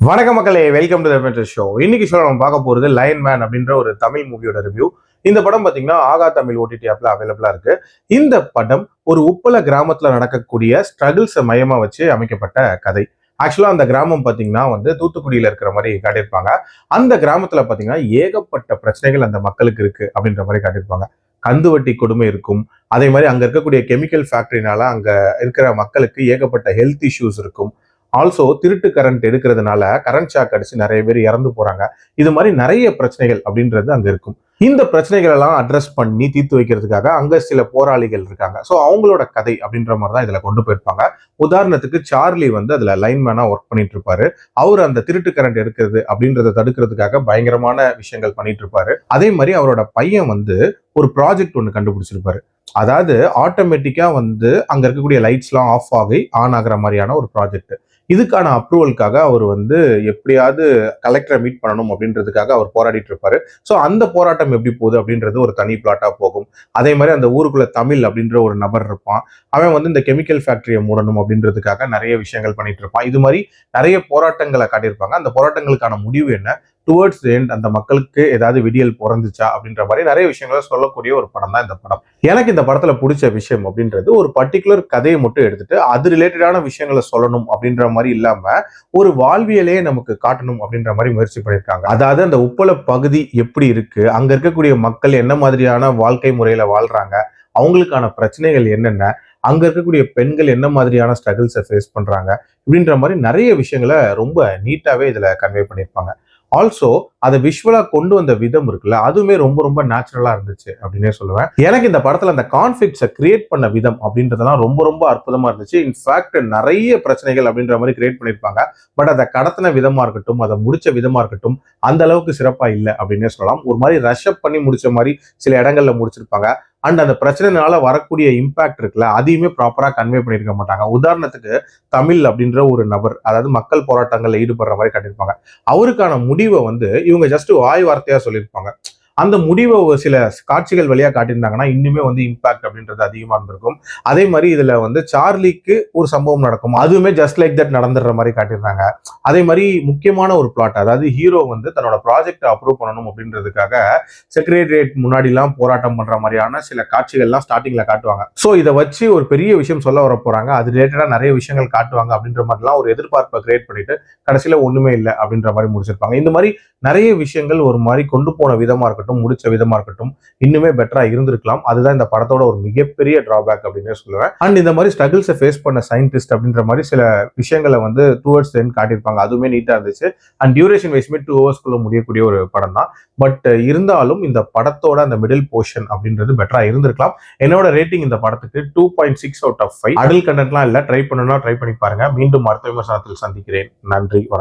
வணக்க மக்களே, welcome to the adventure show. இன்னைக்கு ஷோ நம்ம பார்க்க போறது லயன் மேன் அப்படின்ற ஒரு தமிழ் மூவியோட ரிவ்யூ. இந்த படம் பாத்தீங்கன்னா ஆகா தமிழ் ஓடிடி ஆப்ல அவைலபிளா இருக்கு. இந்த படம் ஒரு உப்பள கிராமத்துல நடக்கக்கூடிய ஸ்ட்ரகிள்ஸ் மையமா வச்சு அமைக்கப்பட்ட கதை. ஆக்சுவலா அந்த கிராமம் பாத்தீங்கன்னா தூத்துக்குடியில இருக்கிற மாதிரி காட்டியிருப்பாங்க. அந்த கிராமத்துல பாத்தீங்கன்னா ஏகப்பட்ட பிரச்சனைகள் அந்த மக்களுக்கு இருக்கு அப்படின்ற மாதிரி காட்டியிருப்பாங்க. கந்து வட்டி கொடுமை இருக்கும். அதே மாதிரி அங்க இருக்கக்கூடிய கெமிக்கல் ஃபேக்டரினால அங்க இருக்கிற மக்களுக்கு ஏகப்பட்ட ஹெல்த் இஷ்யூஸ் இருக்கும். ஆல்சோ திருட்டு கரண்ட் எடுக்கிறதுனால கரண்ட் ஷாக் அடிச்சு நிறைய பேர் இறந்து போறாங்க. இது மாதிரி நிறைய பிரச்சனைகள் அப்படின்றது அங்க இருக்கும். இந்த பிரச்சனைகள் எல்லாம் அட்ரஸ் பண்ணி தீர்த்து வைக்கிறதுக்காக அங்க சில போராளிகள் இருக்காங்க. ஸோ அவங்களோட கதை அப்படின்ற மாதிரி தான் இதுல கொண்டு போயிருப்பாங்க. உதாரணத்துக்கு சார்லி அதுல லைன்மேனா ஒர்க் பண்ணிட்டு இருப்பாரு. அவர் அந்த திருட்டு கரண்ட் எடுக்கிறது அப்படின்றத தடுக்கிறதுக்காக பயங்கரமான விஷயங்கள் பண்ணிட்டு இருப்பாரு. அதே மாதிரி அவரோட பையன் ஒரு ப்ராஜெக்ட் ஒன்று கண்டுபிடிச்சிருப்பாரு. அதாவது ஆட்டோமேட்டிக்கா அங்க இருக்கக்கூடிய லைட்ஸ் எல்லாம் ஆஃப் ஆகி ஆன் ஆகிற மாதிரியான ஒரு ப்ராஜெக்ட். இதுக்கான அப்ரூவலுக்காக அவர் எப்படியாவது கலெக்டரை மீட் பண்ணணும் அப்படின்றதுக்காக அவர் போராடிட்டு இருப்பாரு. ஸோ அந்த போராட்டம் எப்படி போகுது அப்படின்றது ஒரு தனி பிளாட்டா போகும். அதே மாதிரி அந்த ஊருக்குள்ள தமிழ் அப்படின்ற ஒரு நபர் இருப்பான். அவன் இந்த கெமிக்கல் ஃபேக்டரியை மூடணும் அப்படின்றதுக்காக நிறைய விஷயங்கள் பண்ணிட்டு இருப்பான். இது மாதிரி நிறைய போராட்டங்களை காட்டியிருப்பாங்க. அந்த போராட்டங்களுக்கான முடிவு என்ன, டுவர்ட்ஸ் எண்ட் அந்த மக்களுக்கு ஏதாவது விடியல் பிறந்துச்சா அப்படின்ற மாதிரி நிறைய விஷயங்களை சொல்லக்கூடிய ஒரு படம் தான் இந்த படம். எனக்கு இந்த படத்துல பிடிச்ச விஷயம் அப்படின்றது ஒரு பர்டிகுலர் கதையை மட்டும் எடுத்துட்டு அது ரிலேட்டடான விஷயங்களை சொல்லணும் அப்படின்ற மாதிரி இல்லாம ஒரு வாழ்வியலையே நமக்கு காட்டணும் அப்படின்ற மாதிரி முயற்சி பண்ணியிருக்காங்க. அதாவது அந்த உப்பள பகுதி எப்படி இருக்கு, அங்க இருக்கக்கூடிய மக்கள் என்ன மாதிரியான வாழ்க்கை முறையில வாழ்றாங்க, அவங்களுக்கான பிரச்சனைகள் என்னென்ன, அங்க இருக்கக்கூடிய பெண்கள் என்ன மாதிரியான ஸ்ட்ரகிள்ஸை ஃபேஸ் பண்றாங்க இப்படின்ற மாதிரி நிறைய விஷயங்களை ரொம்ப நீட்டாவே இதுல கன்வே பண்ணியிருப்பாங்க. ஆல்சோ அதை விஷுவலா கொண்டு வந்த விதம் இருக்குல்ல, அதுவுமே ரொம்ப ரொம்ப நேச்சுரலா இருந்துச்சு அப்படின்னே சொல்லுவேன். எனக்கு இந்த படத்துல அந்த கான்ஃபிளிக்ட்ஸை கிரியேட் பண்ண விதம் அப்படின்றதெல்லாம் ரொம்ப ரொம்ப அற்புதமா இருந்துச்சு. இன்ஃபேக்ட் நிறைய பிரச்சனைகள் அப்படின்ற மாதிரி கிரியேட் பண்ணியிருப்பாங்க. பட் அதை கடத்தின விதமா இருக்கட்டும், அதை முடிச்ச விதமா இருக்கட்டும், அந்த அளவுக்கு சிறப்பா இல்லை அப்படின்னே சொல்லலாம். ஒரு மாதிரி ரஷ்அப் பண்ணி முடிச்ச மாதிரி சில இடங்கள்ல முடிச்சிருப்பாங்க. அண்ட் அந்த பிரச்சனைனால வரக்கூடிய இம்பாக்ட் இருக்குல்ல, அதையுமே ப்ராப்பரா கன்வே பண்ணியிருக்க மாட்டாங்க. உதாரணத்துக்கு தமிழ் அப்படின்ற ஒரு நபர், அதாவது மக்கள் போராட்டங்கள்ல ஈடுபடுற மாதிரி காட்டியிருப்பாங்க. அவருக்கான முடிவை இவங்க ஜஸ்ட் வாய் வார்த்தையா சொல்லியிருப்பாங்க. அந்த முடிவை சில காட்சிகள் வழியா காட்டியிருந்தாங்கன்னா இன்னுமே இம்பாக்ட் அப்படின்றது அதிகமா இருந்திருக்கும். அதே மாதிரி இதுல சார்லிக்கு ஒரு சம்பவம் நடக்கும், அதுவுமே ஜஸ்ட் லைக் தட் நடந்துடுற மாதிரி காட்டியிருந்தாங்க. அதே மாதிரி முக்கியமான ஒரு பிளாட், அதாவது ஹீரோ தன்னோட ப்ராஜெக்ட் அப்ரூவ் பண்ணணும் அப்படின்றதுக்காக செக்ரட்டரியேட் முன்னாடி எல்லாம் போராட்டம் பண்ற மாதிரியான சில காட்சிகள்லாம் ஸ்டார்டிங்ல காட்டுவாங்க. ஸோ இதை வச்சு ஒரு பெரிய விஷயம் சொல்ல வர போறாங்க, அது ரிலேட்டடா நிறைய விஷயங்கள் காட்டுவாங்க அப்படின்ற மாதிரிலாம் ஒரு எதிர்பார்ப்பை கிரியேட் பண்ணிட்டு கடைசியில ஒண்ணுமே இல்லை அப்படின்ற மாதிரி முடிச்சிருப்பாங்க. இந்த மாதிரி நிறைய விஷயங்கள் ஒரு மாதிரி கொண்டு போன விதமா இருக்கட்டும், முடிச்ச விதமா இருக்கட்டும், இன்னுமே பெட்டரா இருந்திருக்கலாம். அதுதான் இந்த படத்தோட ஒரு மிகப்பெரிய டிராபேக் அப்படின்னு சொல்லுவேன். அண்ட் இந்த மாதிரி ஸ்ட்ரகிள்ஸை ஃபேஸ் பண்ண சயின்டிஸ்ட் அப்படின்ற மாதிரி சில விஷயங்களை டுவர்ட்ஸ் எண்ட் காட்டியிருப்பாங்க. அதுவுமே நீட்டா இருந்துச்சு. அண்ட் டியூரேஷன் வைஸ்மே 2 ஹவர்ஸ்க்குள்ள முடியக்கூடிய ஒரு படம் தான். பட் இருந்தாலும் இந்த படத்தோட அந்த மிடில் போர்ஷன் அப்படின்றது பெட்டரா இருந்திருக்கலாம். என்னோட ரேட்டிங் இந்த படத்துக்கு 2.6 out of 5. அடல் கண்டென்ட்லாம் இல்லை, ட்ரை பண்ணணும்னா ட்ரை பண்ணி பாருங்க. மீண்டும் அடுத்த விமர்சனத்தில் சந்திக்கிறேன். நன்றி, வணக்கம்.